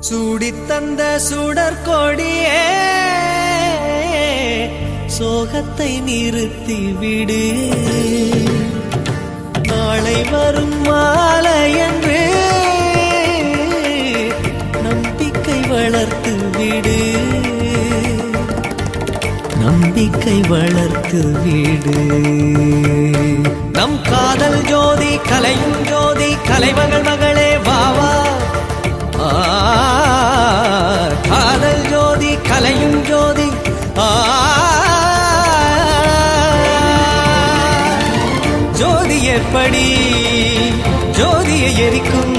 சூடித்தந்த சுடற்கொடியே சோகத்தை நிறுத்தி விடு. நாளை வரும் மாலை என்று நம்பிக்கை வளர்த்து விடு. நம்பிக்கை வளர்த்து விடு. நம் காதல் ஜோதி கலையும் ஜோதி கலைமகள் மகளே வாவா. காதல் ஜோதி கலையும் ஜோதி ஜோதி எப்படி ஜோதியை எரிக்கும்